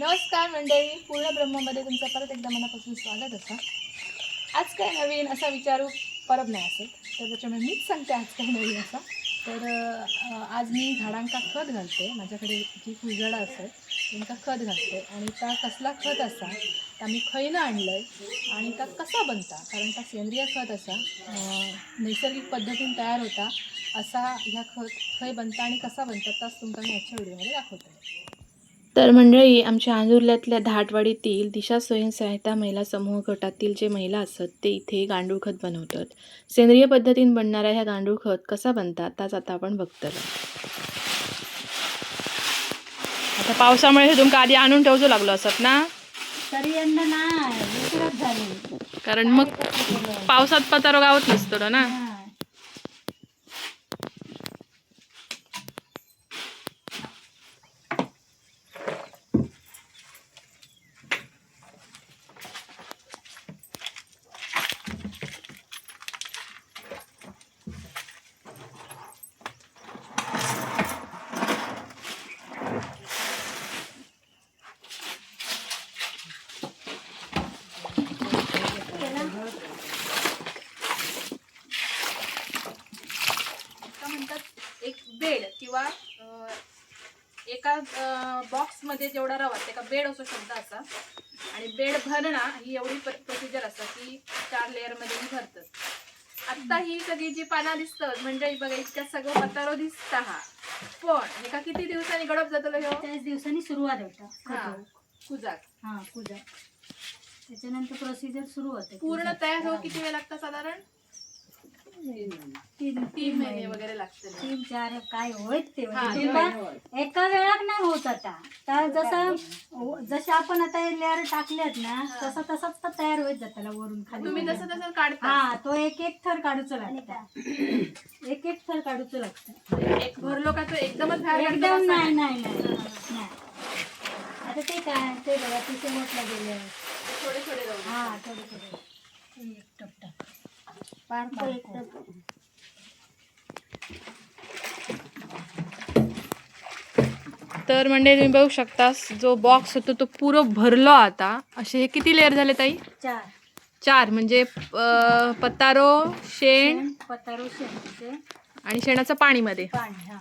नमस्कार मंडळी, पूर्ण ब्रह्ममध्ये तुमचं परत एकदा मनापासून स्वागत असं. आज काय नवीन असा विचारू परत नाही असेल तर त्याच्यामुळे मीच सांगते आज काय नवीन असा. तर आज मी झाडांका खत घालते. माझ्याकडे जी फुलझाडं असतात त्यांना खत घालते आणि त्या कसला खत असा तर मी खैनं आणलं आहे आणि त्या कसा बनता, कारण त्या सेंद्रिय खत असा नैसर्गिक पद्धतीने तयार होता असा ह्या खत खय बनता आणि कसा बनतात तास तुमका मी आजच्या व्हिडिओमध्ये दाखवते. तर मंडळी, आमच्या आंदुर्ल्यातल्या धाटवाडीतील दिशा स्वयंसहायता महिला समूह गटातील जे महिला असतात ते इथे गांडूळ खत बनवतात. सेंद्रिय पद्धतीने बनणाऱ्या ह्या गांडूळ खत कसा बनतात त्याच आता आपण बघतलो. आता पावसामुळे हे तुमका आधी आणून ठेवू लागलो असत ना, तरी यंदा नाही उशीरच झाली, कारण मग पावसात पतारो गावत नसतो ना. एक बेड किंवा एका बॉक्समध्ये जेवढा रवा एका बेड असो शब्द असा आणि बेड भरणा ही एवढी प्रोसिजर असा की 4 लेअरमध्ये भरतात. आता ही सगळी जी पाना दिसतात म्हणजे बघा इतक्या सगळं पतारो दिसता हा, पण एका किती दिवसांनी गडप जातलो ह्यो? 40 दिवसांनी सुरुवात होता कुजाक. कुजाक त्याच्यानंतर प्रोसिजर सुरू होते. पूर्ण तयार हो किती वेळ लागतं? साधारण 3 महिने वगैरे लागते. 3-4 काय होत ते एका वेळात नाही होत. आता तर जसं आपण आता लेअर टाकलेत ना तसं तसंच तर तयार होत जाताला वरून खाली. तुम्ही तसं तसं काढता? तो एक थर काढूचं लागतं. एक थर काढूचं लागतं. एक भरलो का तो एकदमच एकदम नाही. आता ते काय ते बघा तिथे म्हटलं गेले थोडे थोडे राहू. थोडे एक टप टाक पार एक टप. तर म्हणजे तुम्ही बघू शकता जो बॉक्स होतो तो पुरं भरलो. आता असे हे किती लेअर झाले ताई? 4 म्हणजे पतारो, शेण आणि शेणाचं पाणीमध्ये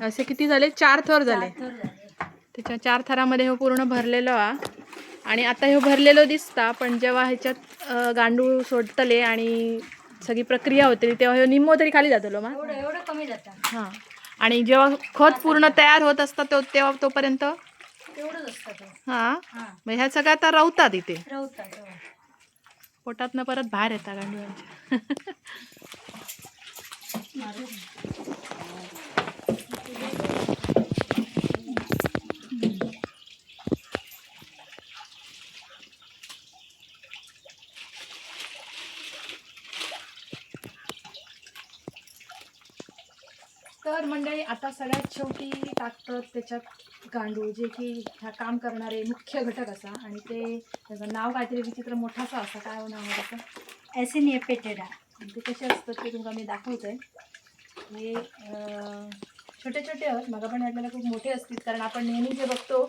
असे किती झाले? 4 थर झाले. त्याच्या 4 थरामध्ये हे पूर्ण भरलेलो आणि आता हे भरलेलो दिसता, पण जेव्हा ह्याच्यात गांडूळ सोडतले आणि सगळी प्रक्रिया होते तेव्हा हे निम्मो तरी खाली जातलो मग एवढं कमी जातं. हां, आणि जेव्हा खत पूर्ण तयार होत असतं तेव्हा तोपर्यंत तेवढंच असतं. हां, मग ह्या सगळ्या आता रवतात इथे रवतात. पोटातनं परत बाहेर येतात गांडूळांच्या. तर मंडळी, आता सगळ्यात शेवटी टाकतात त्याच्यात गांडूळ, जे की ह्या काम करणारे मुख्य घटक असा आणि ते त्याचं नाव काहीतरी विचित्र मोठासा असा. काय नाव आहे त्याचं? एसिनिया पेटेरा. ते कसे असतात ते तुम्हाला मी दाखवतोय. हे छोटे छोटे आहेत. मग पण आपल्याला खूप मोठे असतील, कारण आपण नेहमी जे बघतो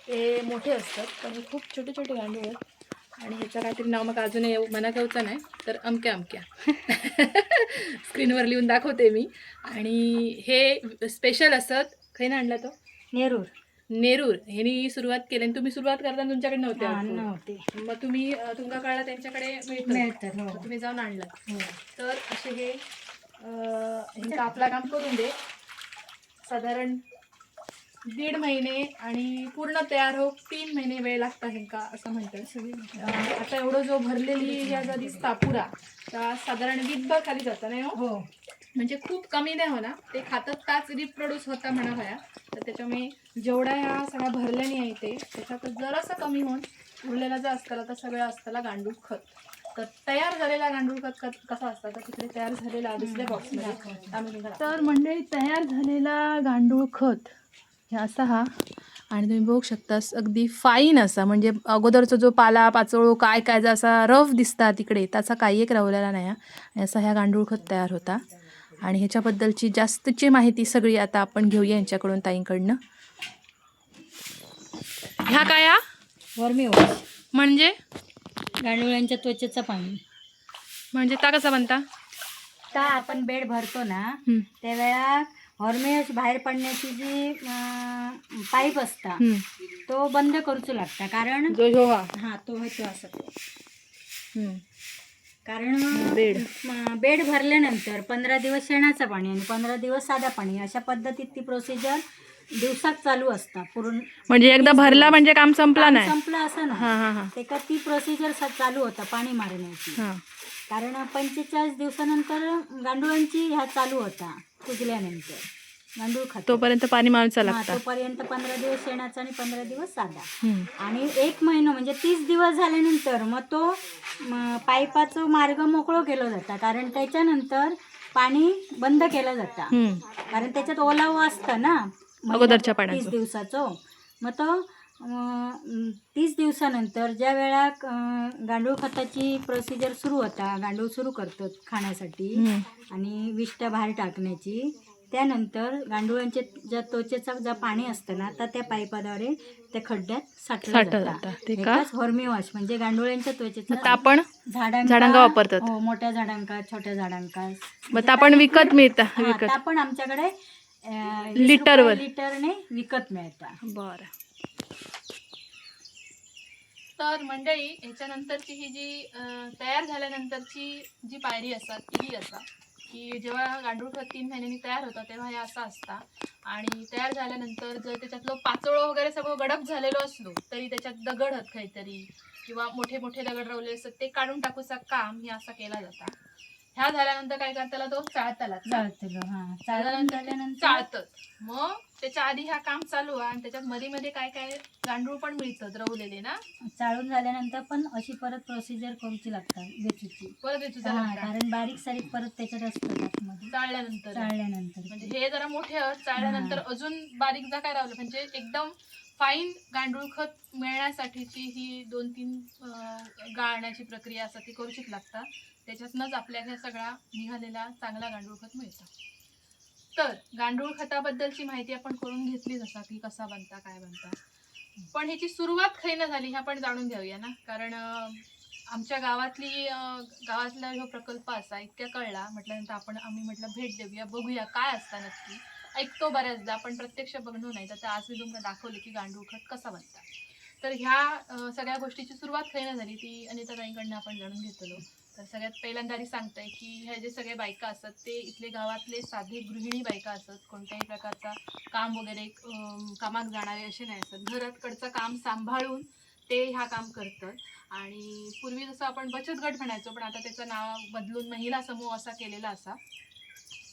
ते मोठे असतात, पण हे खूप छोटे छोटे गांडूळ आहेत. आणि ह्याचं काहीतरी नाव मग अजून मना ठेवचं नाही, तर अमक्या स्क्रीनवर लिहून दाखवते मी. आणि हे स्पेशल असत. खैन आणला तो? नेरूर ह्यांनी सुरुवात केली. आणि तुम्ही सुरुवात करताना तुमच्याकडे नव्हते, मग तुम्ही तुमका कळला त्यांच्याकडे मिळतात, तुम्ही जाऊन आणला. तर असे हे ह्यांचा आपला काम करून दे. साधारण 1.5 महिने आणि पूर्ण तयार हो 3 महिने वेळ लागता ह्यांका असं म्हणतात. आता एवढं जो भरलेली ह्या जर दिसता पुरा तर साधारण 20 खाली जातं नाही हो. म्हणजे खूप कमी नाही होणार. ते खातात ताच रिप्रोड्यूस होता म्हणा हया. तर त्याच्यामुळे जेवढा ह्या सगळ्या भरल्याने आहे ते त्याच्यात जरासं कमी होऊन उरलेला जो असताना तर सगळं असताना गांडूळ खत. तर तयार झालेला गांडूळ खत कसा असतं तर तिकडे तयार झालेला दुसऱ्या बॉक्समध्ये. तर मंडळी, तयार झालेला गांडूळ खत हे असा हा. आणि तुम्ही बघू शकता अगदी फाईन असा, म्हणजे अगोदरचा जो पाला पाचोळो काय काय जर असा रफ दिसता तिकडे त्याचा काही एक राहिलेला नाही. आणि असा ह्या गांडूळ खत तयार होता. आणि ह्याच्याबद्दलची जास्तची माहिती सगळी आता आपण घेऊया यांच्याकडून, ताईंकडनं. ह्या काय? वर्मी वॉश म्हणजे गांडुळांच्या त्वचेचं पाणी. म्हणजे ता कसा बनता? आता आपण बेड भरतो ना त्यावेळा हॉर्मेश बाहेर पडण्याची जी पाईप असता तो बंद करूचो लागता. कारण हा तो होतो असं कारण बेड भरल्यानंतर 15 दिवस शेणाचं पाणी आणि 15 दिवस साधा पाणी अशा पद्धतीत ती प्रोसिजर दिवसात चालू असता पूर्ण. म्हणजे एकदा भरला म्हणजे काम संपला नाही, संपलं असं ना. ते का ती प्रोसिजर चालू होता पाणी मारण्याची. कारण 45 दिवसानंतर गांडुळांची ह्या चालू होता. कुजल्यानंतर गांडूळ खात तोपर्यंत पाणी मारायचं लागतं. तोपर्यंत 15 दिवस शेणाचा आणि 15 दिवस साधा. आणि 1 महिना म्हणजे 30 दिवस झाल्यानंतर मग तो पाईपाचा मार्ग मोकळं केला जाता. कारण त्याच्यानंतर पाणी बंद केलं जातं. कारण त्याच्यात ओलावा असतं ना अगोदरच्या 30 दिवसाचं. मग तो 30 दिवसानंतर ज्या वेळा गांडूळ खताची प्रोसिजर सुरू होता, गांडूळ सुरू करतात खाण्यासाठी आणि विष्ठा बाहेर टाकण्याची, त्यानंतर गांडुळांचे ज्या त्वचेचा ज्या पाणी असतं ना तर त्या पाईपाद्वारे त्या खड्ड्यात साठलं जातं. एकाच वर्मी वॉश म्हणजे गांडुळांच्या त्वचेचं आपण झाडांका वापरतात. हो, मोठ्या झाडांका छोट्या झाडांका. मग आपण विकत मिळतं. आपण आमच्याकडे लिटरने विकत मिळतं. बरं. तर मंडळी ह्याच्यानंतरची ही जी तयार झाल्यानंतरची जी पायरी असतात ही असा की जेव्हा गांडूळ खत 3 महिन्यांनी तयार होतं तेव्हा हे असा असता. आणि तयार झाल्यानंतर जर त्याच्यातलं पाचोळं वगैरे सगळं गडप झालेलं असलो तरी त्याच्यात दगड हत काहीतरी किंवा मोठे मोठे दगड रवले असतात ते काढून टाकूचा काम हे असा केला जाता. ह्या झाल्यानंतर काय करताला तो चाळतात. मग त्याच्या आधी ह्या काम चालू आहे आणि त्याच्यात मध्ये मध्ये काय काय गांडूळ पण मिळतात रवलेले ना. चाळून झाल्यानंतर पण अशी परत प्रोसिजर करूची लागतात वेचूची. कारण बारीक सारीक परत त्याच्यात असतं चाळल्यानंतर म्हणजे हे जरा मोठे चाळल्यानंतर अजून बारीक जा काय राहिलं म्हणजे एकदम फाईन गांडूळ खत मिळण्यासाठीची ही 2-3 गाळण्याची प्रक्रिया असं ती करूचीच लागतात. त्याच्यातनंच आपल्याला सगळा निघालेला चांगला गांडूळ खत मिळतं. तर गांडूळ खताबद्दलची माहिती आपण करून घेतलीच असा की कसा बनता काय बनता. पण ह्याची सुरुवात खैनं झाली हे आपण जाणून घेऊया ना. कारण आमच्या गावातला जो प्रकल्प असा इतक्या कळला म्हटल्यानंतर आम्ही म्हटलं भेट देऊया बघूया काय असता नक्की. ऐकतो बऱ्याचदा पण प्रत्यक्ष बघणं नाही. तर आज मी तुम्हाला दाखवले की गांडूळ खत कसा बनता. तर ह्या सगळ्या गोष्टीची सुरुवात खैनं झाली ती अनिताताईंकडनं आपण जाणून घेतलो. तर सगळ्यात पहिल्यांदा सांगताय की ह्या जे सगळे बायका असतात ते इथले गावातले साधे गृहिणी बायका असतात. कोणत्याही प्रकारचा काम वगैरे कामात जाणारे असे नाही असतात. घराकडचं काम सांभाळून ते ह्या काम करतात. आणि पूर्वी जसं आपण बचत गट म्हणायचो पण आता त्याचं नाव बदलून महिला समूह असा केलेला असा.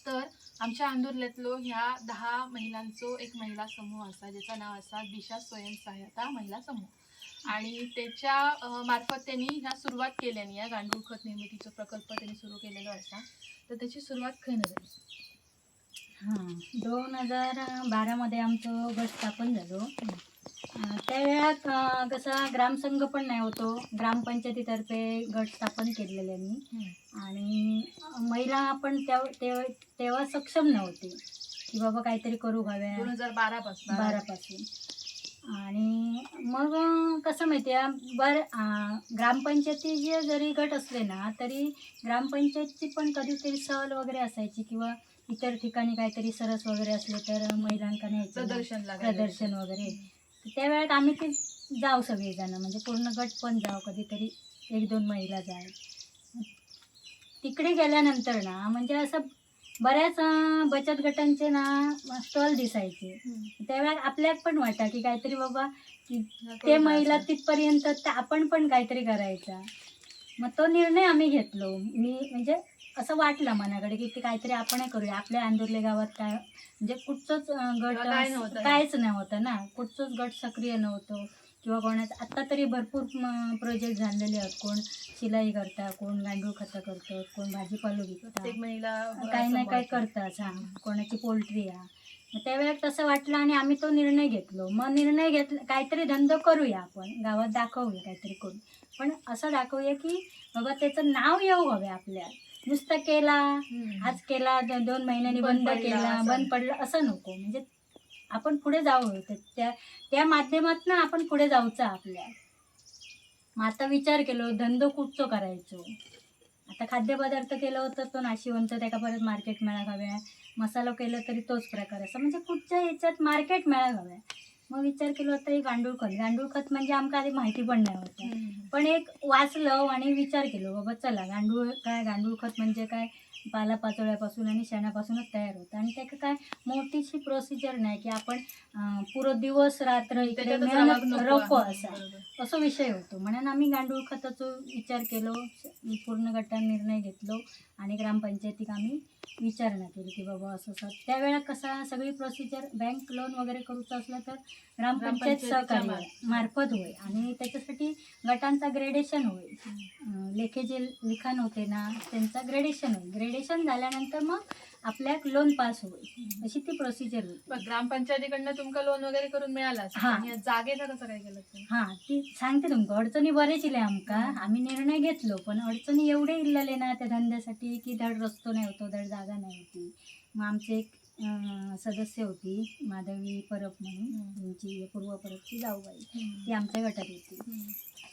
तर आमच्या अंदुर्ल्यातलो ह्या 10 महिलांचो एक महिला समूह असा ज्याचं नाव असा दिशा स्वयंसहायता महिला समूह. आणि त्याच्या मार्फत त्यांनी ह्या सुरुवात केल्याने या गांडूळ खत निर्मितीचा प्रकल्प त्यांनी सुरू केलेला असा. तर त्याची सुरुवात खैनं झाली? 2012 मध्ये आमचं गट स्थापन झालो. त्या वेळात कसा ग्रामसंघ पण नाही होतो. ग्रामपंचायतीतर्फे गट स्थापन केलेले मी. आणि महिला आपण तेव्हा सक्षम नव्हते की बाबा काहीतरी करू हव्या 2012 पासून. आणि मग कसं माहिती आहे ग्रामपंचायतीचे जरी गट असले ना तरी ग्रामपंचायतची पण कधीतरी सहल वगैरे असायची किंवा इतर ठिकाणी काहीतरी सरस वगैरे असले तर महिलांना न्यायचं प्रदर्शन वगैरे. त्या वेळात आम्ही ते जाऊ सगळेजण म्हणजे पूर्ण गट पण जाऊ कधीतरी 1-2 महिला जाय. तिकडे गेल्यानंतर ना म्हणजे असं बऱ्याच बचत गटांचे ना स्टॉल दिसायचे. त्यावेळेस आपल्यात पण वाटा की काहीतरी बाबा की ते महिला तिथपर्यंत आपण पण काहीतरी करायचा. मग तो निर्णय आम्ही घेतलो. मी म्हणजे असं वाटलं मनाकडे की ते काहीतरी आपण करूया. आपल्या अंदुर्ले गावात काय म्हणजे कुठचंच गट काहीच नव्हतं ना. कुठचंच गट सक्रिय नव्हतं किंवा कोणाचं. आत्ता तरी भरपूर प्रोजेक्ट झालेले आहेत. कोण शिलाई करता, कोण गांडूळ खतं करतात, कोण भाजीपालो विकतात, काही ना काही करतात. कोणाची पोल्ट्री आहे. मग त्यावेळेस तसं वाटलं आणि आम्ही तो निर्णय घेतलो. मग निर्णय घेतला काहीतरी धंदा करूया आपण गावात दाखवूया काहीतरी करून. पण असं दाखवूया की बाबा त्याचं नाव येऊ हवे आपल्या. नुसतं केला आज केला 2 महिन्यांनी बंद केला बंद पडलं असं नको. म्हणजे आपण पुढे जाऊ त्या माध्यमातून आपण पुढे जाऊचं आपल्या. मग आता विचार केलो धंदो कुठचो करायचो. आता खाद्यपदार्थ केलं होतं तो नाशिवंत, त्याका परत मार्केट मेळाक हव्या. मसालो केलं तरी तोच प्रकार असा, म्हणजे कुठच्या ह्याच्यात मार्केट मेळाक हव्या. मग विचार केलो आता हे गांडूळ खत म्हणजे आमका आधी माहिती पण नाही होतं. पण एक वाचलं आणि विचार केलो बाबा चला गांडूळ खत म्हणजे काय, पालापाचोळ्यापासून आणि शेणापासूनच तयार होतं. आणि त्याचं काय मोठीशी प्रोसिजर नाही की आपण पुरो दिवस रात्र इकडे त्याच्यातच मेहनत नको रको आहे. असा बरोबर. असं विषय होतो. म्हणून आम्ही गांडूळ खताचा विचार केलो, पूर्ण गटाने निर्णय घेतलो आणि ग्रामपंचायतीक आम्ही विचारणा केली की बाबा असं असं. त्यावेळेला कसा सगळी प्रोसिजर बँक लोन वगैरे करूचं असलं तर ग्रामपंचायत ग्रामपंचायतीच्या सहकार्य मार्फत होय. आणि त्याच्यासाठी गटांचा ग्रेडेशन होईल. लेखे जे लिखाण होते ना त्यांचा ग्रेडेशन होईल. ग्रेडेशन झाल्यानंतर मग आपल्याक लोन पास होईल, अशी ती प्रोसिजर होईल. पण ग्रामपंचायतीकडनं तुमका लोन वगैरे करून मिळाला हा. आणि या जागेचं कसं काय केलं तुम्ही? हां ती सांगते तुमका. अडचणी बरेच इले आमका. आम्ही निर्णय घेतलो पण अडचणी एवढे इल्लले ना त्या धंद्यासाठी की धड रस्तो नाही होतो, धड जागा नाही होती. मग आमचे एक सदस्य होती माधवी परब म्हणून, त्यांची पूर्व परबची जाऊबाई, ती आमच्या गटात होती.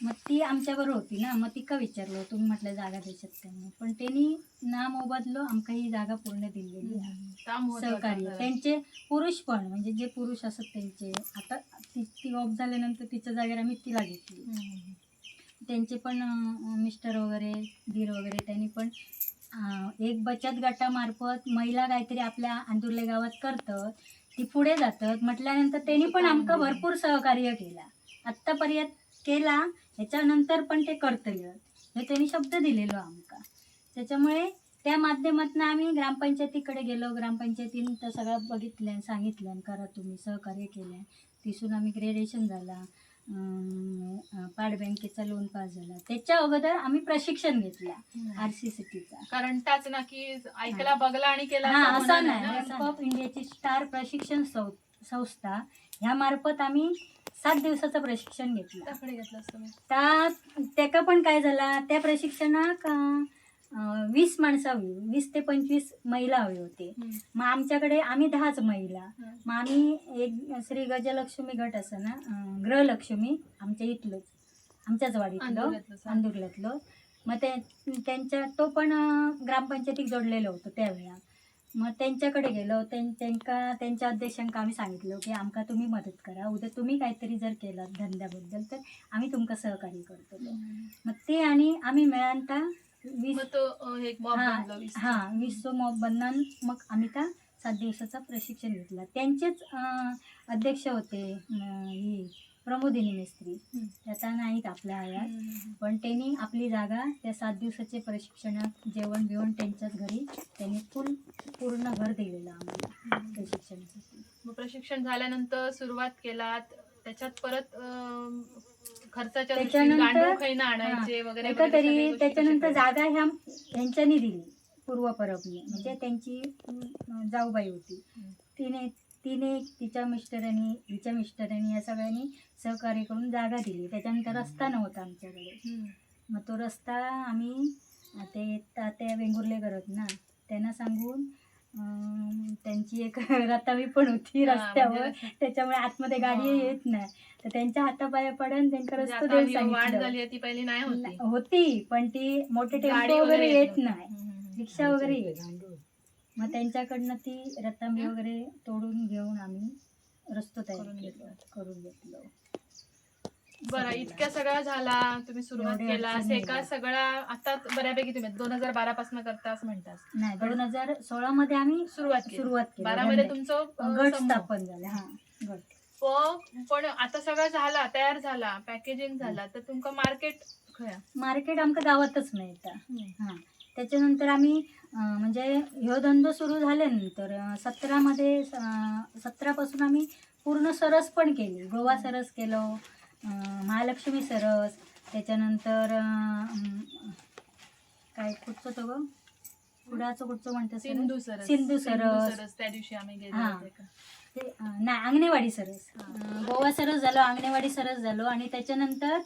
मग ती आमच्याबरोबर होती ना. मग तिका विचारलो तुम्ही म्हटलं जागा देशात का म्हणून, पण त्यांनी ना मोबदलो आमका ही जागा पूर्ण दिलेली आहे. सहकार्य त्यांचे पुरुष पण, म्हणजे जे पुरुष असत त्यांचे, आता ती ऑफ झाल्यानंतर तिच्या जागेवर आम्ही तिला घेतली. त्यांचे पण मिस्टर वगैरे धीर वगैरे त्यांनी पण एक बचत गटामार्फत महिला काहीतरी आपल्या अंदुर्ले गावात करतात, ती पुढे जातात म्हटल्यानंतर त्यांनी पण आमका भरपूर सहकार्य केला आत्तापर्यंत केला. ह्याच्यानंतर पण ते करतले हे त्यांनी शब्द दिलेलो आमका. त्याच्यामुळे त्या माध्यमातून आम्ही ग्रामपंचायतीकडे गेलो. ग्रामपंचायतीनं तर सगळं बघितलं, सांगितलं करा तुम्ही, सहकार्य केलं. तिथून आम्ही ग्रेडेशन झाला, पाड बँकेचा लोन पास झाला. त्याच्या अगोदर आम्ही प्रशिक्षण घेतला RCCTचा. कारण त्याच ना की ऐकला बघला आणि केला हा असं असं होणार नाही. ना. बँक ऑफ इंडियाची स्टार प्रशिक्षण संस्था ह्या मार्फत आम्ही 7 दिवसाचं प्रशिक्षण घेतलं. त्याकडे घेतलंस तुम्ही? त्याका पण काय झाला, त्या प्रशिक्षणाक 20 माणसं हवी, 20 ते 25 महिला हवे होते. मग आमच्याकडे आम्ही 10च महिला. मग आम्ही एक श्री गजलक्ष्मी गट असं ना, गृहलक्ष्मी आमच्या इथलंच, आमच्याच वाडीतलं अंदुर्ल्यातलं. मग त्यांच्या तो पण ग्रामपंचायतीक जोडलेलं होतं त्यावेळेला. मग त्यांच्याकडे गेलो. त्यांच्या अध्यक्षांका आम्ही सांगितलं की आमका तुम्ही मदत करा, उद्या तुम्ही काहीतरी जर केलं धंद्याबद्दल तर आम्ही तुमका सहकार्य करतो. मग ते आणि आम्ही मिळानता 20 मॉब बनवून मग आम्ही त्या 7 दिवसाचं प्रशिक्षण घेतलं. त्यांचेच अध्यक्ष होते ही प्रमोदिनी मिस्त्री, त्या नाहीत आपल्या हयात, पण त्यांनी आपली जागा त्या 7 दिवसाचे प्रशिक्षणात जेवण बिवण त्यांच्याच घरी त्यांनी पूर्ण घर दिलेलं आम्हाला प्रशिक्षणासाठी. मग प्रशिक्षण झाल्यानंतर सुरुवात केलात, त्याच्यात परत खर्चाच्या दृष्टीने गांडूळ खैना आणायचे वगैरे वगैरे तरी सगळ्या गोष्टी त्याच्यानंतर कशा जागा ह्यांच्यानी दिली पूर्व परबने, म्हणजे त्यांची जाऊबाई होती. तिने तिच्या मिस्टरांनी हिच्या मिस्टरांनी या सगळ्यांनी सहकार्य करून जागा दिली. त्याच्यानंतर रस्ता नव्हता आमच्याकडे. मग तो रस्ता आम्ही ते तात्या वेंगुर्ले करत ना त्यांना सांगून, त्यांची एक रतावी पण होती रस्त्यावर, त्याच्यामुळे आतमध्ये गाडी येत नाही, तर त्यांच्या हातापाया पडून त्यांचा रस्ता देऊन सांगितलं. ती पहिली नाही होती पण ती मोठे टेम्पो वगैरे येत नाही, रिक्षा वगैरे येत. मग त्यांच्याकडनं ती रतांबी वगैरे तोडून घेऊन आम्ही रस्तो तयार करून घेतलो. बरं, इतक्या सगळा झाला, तुम्ही सुरुवात केला असे का सगळा आता बऱ्यापैकी तुम्ही 2012 पासून करता असं म्हणतास? नाही, 2016 मध्ये आम्ही सुरुवात केली. 12 मध्ये तुमचं गट स्थापन झालं. हा गट. पण आता सगळं झाला, तयार झाला, पॅकेजिंग झाला, तर तुमका मार्केट आमका गावातच मिळतं. हा, त्याच्यानंतर आम्ही म्हणजे ह्यो धंदो सुरू झाल्यानंतर 17 पासून आम्ही पूर्ण सरस पण केली. गोवा सरस केलो, महालक्ष्मी सरस, त्याच्यानंतर काय कुठचं तो ग कुडाचं कुठचं म्हणतं, सिंधू सरस त्या दिवशी आम्ही गेलो. ते नाही, अंगणेवाडी सरस. गोवा सरस झालो, अंगणेवाडी सरस झालो, आणि त्याच्यानंतर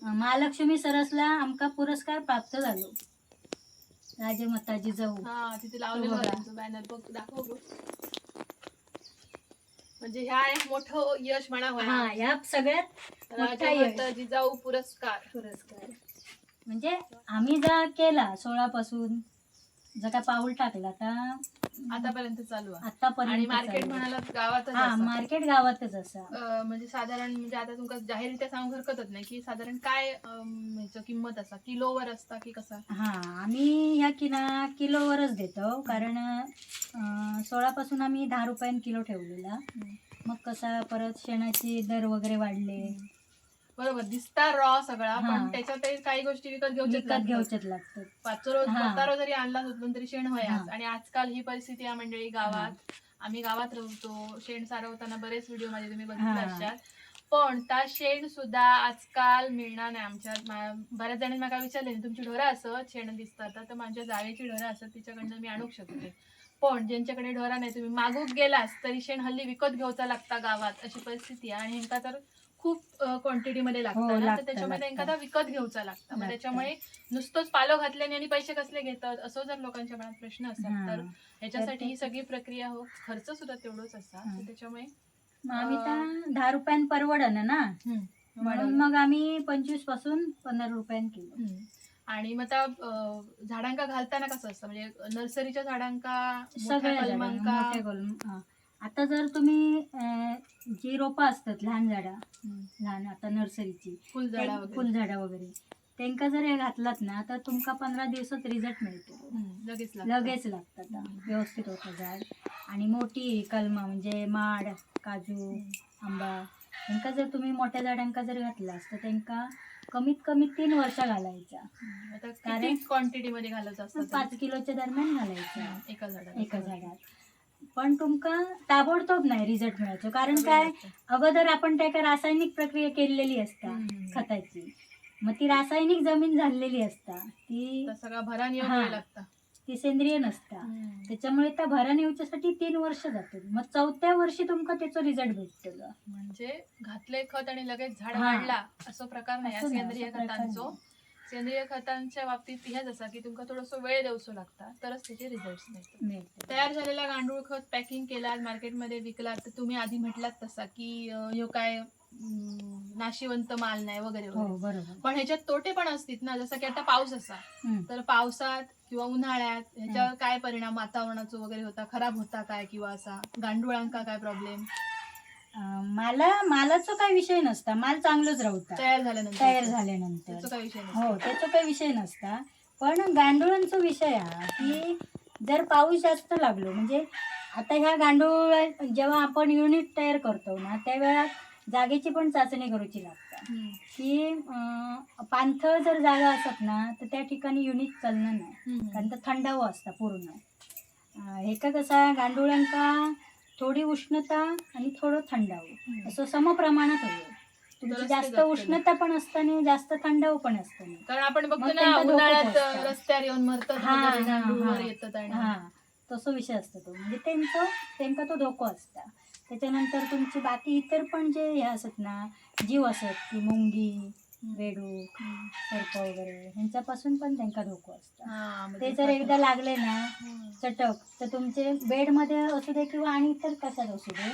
महालक्ष्मी सरसला आमका पुरस्कार प्राप्त झालो. राजेमताजी जाऊ तिथे लावलेलं बॅनर बघ, दाखव. म्हणजे ह्या एक मोठं यश म्हणा हा, या सगळ्यात मोठा यश. राजमाता जिजाऊ पुरस्कार. म्हणजे आम्ही जा केला 16 पासून जर का पाऊल टाकला तर आतापर्यंत चालू आहे. आणि आतापर्यंत मार्केट चालू आहे. म्हणाला गावातच हा, असा. मार्केट गावातच असा. म्हणजे साधारण म्हणजे आता तुमका जाहीररित्या सांगू हरकतच नाही की साधारण काय ह्याचं किंमत असा किलोवर असता की कसा. हा, आम्ही ह्या किलोवरच देतो, कारण 16 पासून आम्ही 10 रुपयाने किलो ठेवलेला. मग कसा परत शेणाचे दर वगैरे वाढले. बरोबर दिसता रॉ सगळा, हा. पण त्याच्यात काही गोष्टी विकत विकत घेऊ घ्यायचेच लागतात. 5 हा. रोज जरी आणला उचलून तरी शेण होयाच. हा. आणि आजकाल ही परिस्थिती आहे मंडळी गावात. आम्ही गावात राहतो, शेण सारवताना बरेच व्हिडिओ मध्ये तुम्ही बघितले हा. असतात. पण त्या शेण सुद्धा आजकाल मिळणार नाही. आमच्या बऱ्याच जणांनी मला विचारले तुमची ढोरं असत शेण दिसतात तर माझ्या जावेची ढोरं असत तिच्याकडनं मी आणू शकते. पण ज्यांच्याकडे ढोरा नाही तुम्ही मागूक गेलास तरी शेण हल्ली विकत घ्यायचा लागता गावात, अशी परिस्थिती आहे. आणि ह्यांका तर खूप क्वांटिटी मध्ये लागतं ना, तर लागतं, त्याच्यामध्ये लागतं. एखादा विकत घ्यायचा लागतं. मग लागतं. त्याच्यामुळे नुसतंच पालो घातल्याने आणि पैसे कसले घेतात असं जर लोकांच्या मनात प्रश्न असतात तर ह्याच्यासाठी ही सगळी प्रक्रिया हो, खर्च सुद्धा तेवढंच असा. तर त्याच्यामुळे मग आम्ही तर 10 रुपयान परवडन ना, म्हणून मग आम्ही 25 पासून 15 रुपयान किलो. आणि मग त्या झाडांका घालताना कसं असतं, म्हणजे नर्सरीच्या झाडांका सगळ्या कलमांका मोठे कलम. आता जर तुम्ही जी रोपं असतात लहान झाडा, लहान आता नर्सरीची फुलझाडा वगैरे त्यांका जर हे घातलात ना तर तुमका 15 दिवसात रिझल्ट मिळतो. लगेच लागतात, व्यवस्थित होतं झाड. आणि मोठी कलमा म्हणजे माड, काजू, आंबा यांका जर तुम्ही मोठ्या झाडांका जर घातलास तर त्यांका कमीत कमी 3 वर्ष घालायचा. कारण क्वांटिटी मध्ये घालायचं असतं 5 किलोच्या दरम्यान घालायचा एका झाडात. पण तुमका ताबडतोब नाही रिझल्ट मिळायचो, कारण काय अगोदर आपण त्या रासायनिक प्रक्रिया केलेली असता खताची. मग ती रासायनिक जमीन झालेली असता, ती सगळा भरान येऊन वेळ लागता, ती सेंद्रिय नसता. त्याच्यामुळे त्या भरण येऊच्यासाठी 3 वर्ष जातात. मग 4थ्या वर्षी तुमका त्याचा रिझल्ट भेटतो. म्हणजे घातले खत आणि लगेच झाड वाढला असं प्रकार नाही सेंद्रिय खतांचो. सेंद्रिय खतांच्या बाबतीत हेच असा की तुमका थोडंसं वेळ देऊसो लागता तरच त्याचे रिझल्ट मिळतात. तयार झालेला गांडूळ खत पॅकिंग केला मार्केटमध्ये विकला तर तुम्ही आधी म्हटलात तसा की ह्यो काय नाशिवंत माल नाही वगैरे वगैरे. पण ह्याच्यात तोटे पण असतील ना, जसं की आता पाऊस असा तर पावसात किंवा उन्हाळ्यात ह्याच्यावर काय परिणाम वातावरणाचा वगैरे होता, खराब होता काय, किंवा असा गांडुळांका काय प्रॉब्लेम. मालाचा काही विषय नसता, माल चांगलंच राहता तयार झाल्यानंतर हो, त्याचा काही विषय नसता. पण गांडुळांचा विषय हा की जर पाऊस जास्त लागलो, म्हणजे आता ह्या गांडूळ जेव्हा आपण युनिट तयार करतो ना त्यावेळा जागेची पण चाचणी करूची लागता की पाणथळ जर जागा असत ना तर त्या ठिकाणी युनिट चालणार नाही, कारण तर थंडावं असता पूर्ण. हे का कसा गांडुळांका थोडी उष्णता आणि थोडं थंडावं असं समप्रमाणात हवं. तुमची जास्त उष्णता पण असतं नाही, जास्त थंडावं पण असतं नाही. कारण आपण बघतो ना उन्हाळ्यात रस्त्यावर येऊन मरतात, तसं विषय असतो तो. म्हणजे त्यांचा तो धोको असता. त्याच्यानंतर तुमची बाकी इतर पण जे हे असत ना जीव असत की मुंगी, बेडूक, सर्प वगैरे ह्यांच्यापासून पण त्यांचा धोको असता. ते जर एकदा लागले ना चटक तर तुमचे बेड मध्ये असू दे किंवा आणि इतर कशात असू दे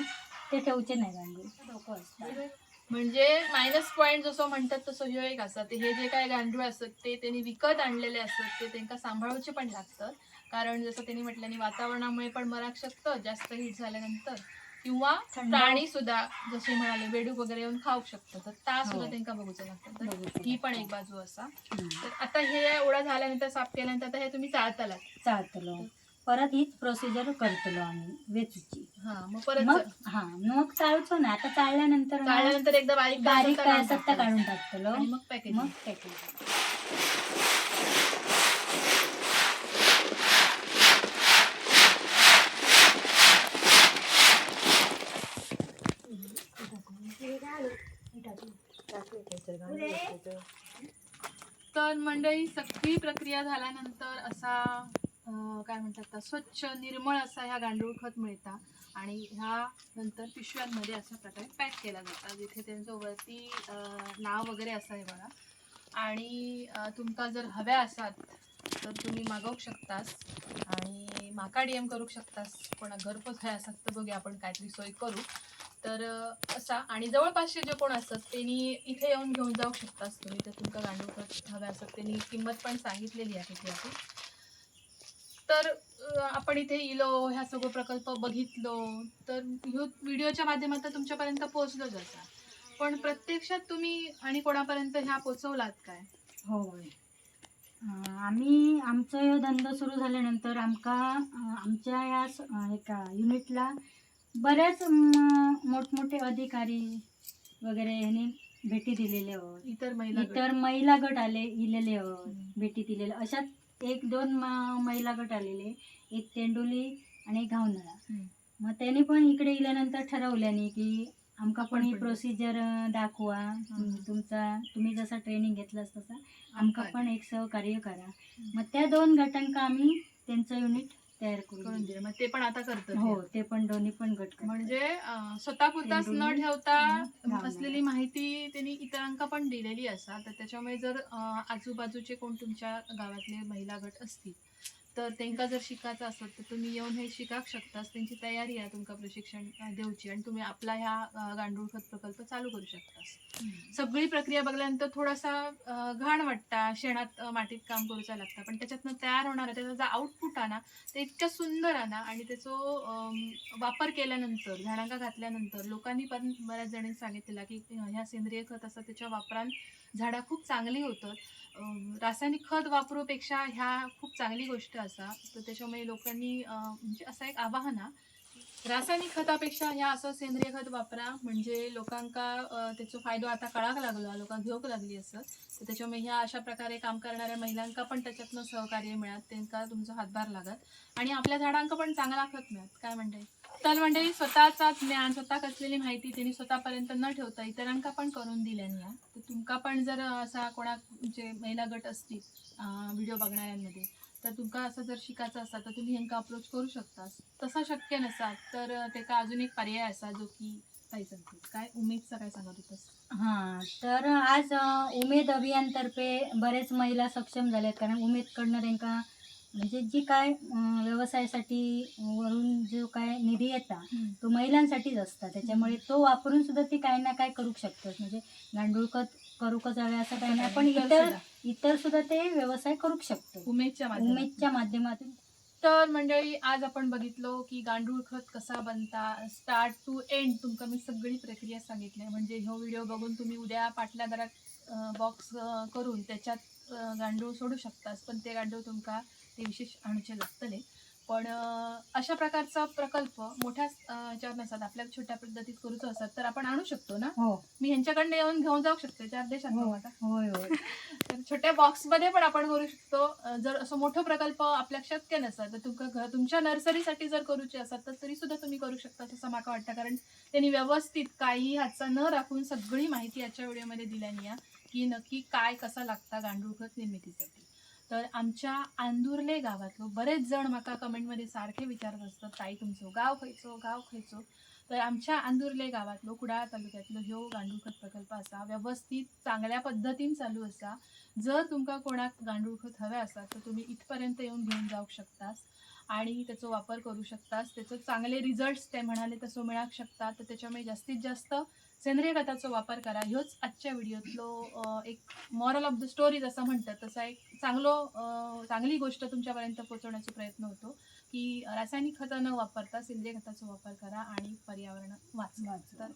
ते ठेवचे नाही, गांडूळ धोको असतात. म्हणजे मायनस पॉईंट जसं म्हणतात तसं ह्यो एक असतात. हे जे काय गांडूळ असतात ते त्यांनी विकत आणलेले असतात, ते त्यांना सांभाळूचे पण लागतं. कारण जसं त्यांनी म्हटल्याने वातावरणामुळे पण मराक शकतं जास्त हीट झाल्यानंतर, किंवा प्राणी सुद्धा जसे म्हणाले बेडूक वगैरे येऊन खाऊ शकतं, तर त्या सुद्धा त्यांना बघूचं लागतं. तर ही पण एक बाजू असा. तर आता हे एवढा झाल्यानंतर साफ केल्यानंतर आता हे तुम्ही चाळतलो परत हीच प्रोसिजर करतलो आम्ही वेचूची. मग परत मग चाळूचो ना, आता चाळल्यानंतर एकदा बारीक काय सत्ता काढून टाकतलो, मग पॅकेज तर मंडळी सगळी प्रक्रिया झाल्यानंतर असा काय म्हणतात स्वच्छ निर्मळ असा ह्या गांडूळ खत मिळता. आणि ह्या नंतर पिशव्यांमध्ये अशा प्रकारे पॅक केला जाता, जिथे त्यांचं वरती नाव वगैरे असं आहे बघा. आणि तुमका जर हव्या असात तर तुम्ही मागवू शकतास आणि माका DM करू शकतास. कोणा घरपोच हव्या असतात तर बघूया आपण काहीतरी सोय करू. तर असा आणि जवळपासचे जे कोण असतात त्यांनी इथे येऊन घेऊन जाऊ शकतास तुम्ही. तर तुमका गांडूळ खत हवे असत त्यांनी किंमत पण सांगितलेली आहे त्याची. तर आपण इथे इलो ह्या सगळं प्रकल्प बघितलो तर ह्यो व्हिडिओच्या माध्यमातून तुमच्यापर्यंत पोहोचलोच असा. पण प्रत्यक्षात तुम्ही आणि कोणापर्यंत ह्या पोहोचवलात काय? होय. आम्ही आमचा ह्यो धंदा सुरू झाल्यानंतर आमका आमच्या या एका युनिटला बऱ्याच मोठमोठे अधिकारी वगैरे ह्यांनी भेटी दिलेले आहोत. इतर महिला गट. इतर महिला गट इलेले आहोत, भेटी दिलेले. अशात 1-2 महिला गट आलेले, एक तेंडुली आणि एक घावनळा. मग त्यांनी पण इकडे इल्यानंतर ठरवल्याने की आमका पण ही प्रोसिजर दाखवा, तुम्ही जसा ट्रेनिंग घेतलास तसा आमका पण एक सहकार्य करा. मग त्या 2 गटांका आम्ही त्यांचं युनिट तयार करून दिले. मग ते पण आता करतात. हो, ते पण दोन्ही पण गट करतात. म्हणजे स्वतःपुरताच न ठेवता घावनळा. असलेली माहिती त्यांनी इतरांका पण दिलेली असा. तर त्याच्यामुळे जर आजूबाजूचे कोण तुमच्या गावातले महिला गट असतील तर त्यांना जर शिकायचं असेल तर तुम्ही येऊन हे शिकाक शकतास. त्यांची तयारी आहे तुमका प्रशिक्षण देऊची आणि तुम्ही आपला ह्या गांडूळ खत प्रकल्प चालू करू शकतास. सगळी प्रक्रिया बघल्यानंतर थोडासा घाण वाटता, शेणात मातीत काम करूचा लागता, पण त्याच्यातनं तयार होणार त्याचा जो आउटपुट आहे ना ते इतकं सुंदर आहे ना. आणि त्याचा वापर केल्यानंतर झाडांका घातल्यानंतर लोकांनी पण बऱ्याच जणांनी सांगितलेला की ह्या सेंद्रिय खत असं त्याच्या वापरान झाडा खूप चांगली होतात. रासायनिक खत वापरूपेक्षा ह्या खूप चांगली गोष्ट असा. तर त्याच्यामुळे लोकांनी म्हणजे असं एक आवाहन आहे, रासायनिक खतापेक्षा ह्या असं सेंद्रिय खत वापरा. म्हणजे लोकांका त्याचा फायदा आता कळाक लागला, लोकांना घेऊक लागली असं. तर त्याच्यामुळे ह्या अशा प्रकारे काम करणाऱ्या महिलांका पण त्याच्यातनं सहकार्य मिळत, त्यांना तुमचा हातभार लागत आणि आपल्या झाडांका पण चांगला खत मिळत. काय म्हणते तर मंडळी, स्वतःचा ज्ञान, स्वतः असलेली माहिती त्यांनी स्वतःपर्यंत न ठेवता इतरांका पण करून दिल्याने या. तर तुमका पण जर असा कोणा जे महिला गट असतील व्हिडिओ बघणाऱ्यांमध्ये तर तुमका असं जर शिकायचं असा तर तुम्ही ह्यांका अप्रोच करू शकतास. तसं शक्य नसा तर त्याचा अजून एक पर्याय असा जो की काय सांगतो काय उमेदचा काय सांगत होतास? हां, तर आज उमेद अभियानतर्फे बरेच महिला सक्षम झाल्यात. कारण उमेदकडनं त्यांना म्हणजे जी काय व्यवसायासाठी वरून जो काय निधी येतात तो महिलांसाठीच असतात. त्याच्यामुळे तो वापरून सुद्धा ती काही ना काय करू शकतात. म्हणजे गांडूळ खत करूकच हवे असं काही नाही, पण इतर सुद्धा ते व्यवसाय करू शकतो उमेदच्या माध्यमातून. तर मंडळी, आज आपण बघितलो की गांडूळ खत कसा बनता, स्टार्ट टू एंड तुमका मी सगळी प्रक्रिया सांगितली. म्हणजे ह्यो व्हिडिओ बघून तुम्ही उद्या पाटल्या घरात बॉक्स करून त्याच्यात गांडूळ सोडू शकतास. पण ते गांडूळ तुमका ते विशेष आणूचे लागतले. पण अशा प्रकारचा प्रकल्प मोठ्या ह्याच्यावर नसतात, आपल्या छोट्या पद्धतीत करूचं असतात तर आपण आणू शकतो ना. हो, मी ह्यांच्याकडनं येऊन घेऊन जाऊ शकते 4 देशात. होय होय. तर छोट्या बॉक्समध्ये पण आपण करू शकतो. जर असं मोठं प्रकल्प आपल्या शक्य नसतं तर तुमच्या नर्सरीसाठी जर करूचे असतात तर तरी सुद्धा तुम्ही करू शकता असं मला वाटतं. कारण त्यांनी व्यवस्थित काही हातचा न राखून सगळी माहिती याच्या व्हिडिओमध्ये दिल्यानी आहे की नक्की काय कसा लागता गांडूळ खत निर्मितीसाठी. तर आमच्या आंदुर्ले गावातलो बरेच जण मला कमेंटमध्ये सारखे विचारत असतात, ताई तुमचं गाव खयचो. तर आमच्या आंदुर्ले गावातलो कुडाळ तालुक्यातलो ह्यो गांडूळ खत प्रकल्प असा व्यवस्थित चांगल्या पद्धतीने चालू असा. जर तुमका कोणाक गांडूळ खत हवे असा तर तुम्ही इथपर्यंत येऊन घेऊन जाऊ शकतास आणि त्याचा वापर करू शकतास. त्याचे चांगले रिझल्ट्स ते म्हणाले तसं मिळू शकतात. तर त्याच्यामुळे जास्तीत जास्त सेंद्रिय खताचा वापर करा. ह्योच आजच्या व्हिडिओतलो एक मॉरल ऑफ द स्टोरीज असं म्हणतात तसा एक चांगली गोष्ट तुमच्यापर्यंत पोहोचवण्याचा प्रयत्न होतो की रासायनिक खतं न वापरता सेंद्रिय खताचा वापर करा आणि पर्यावरण वाचवा.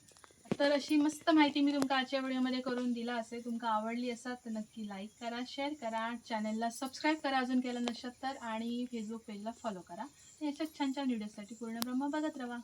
तर अशी मस्त माहिती मी तुमका आजच्या व्हिडिओमध्ये करून दिला असेल. तुमका आवडली असा तर नक्की लाईक करा, शेअर करा, चॅनलला सबस्क्राईब करा अजून केलं नसेल तर, आणि फेसबुक पेजला फॉलो करा. याच्यात छान छान व्हिडिओसाठी पूर्ण ब्रह्म बघत राहा.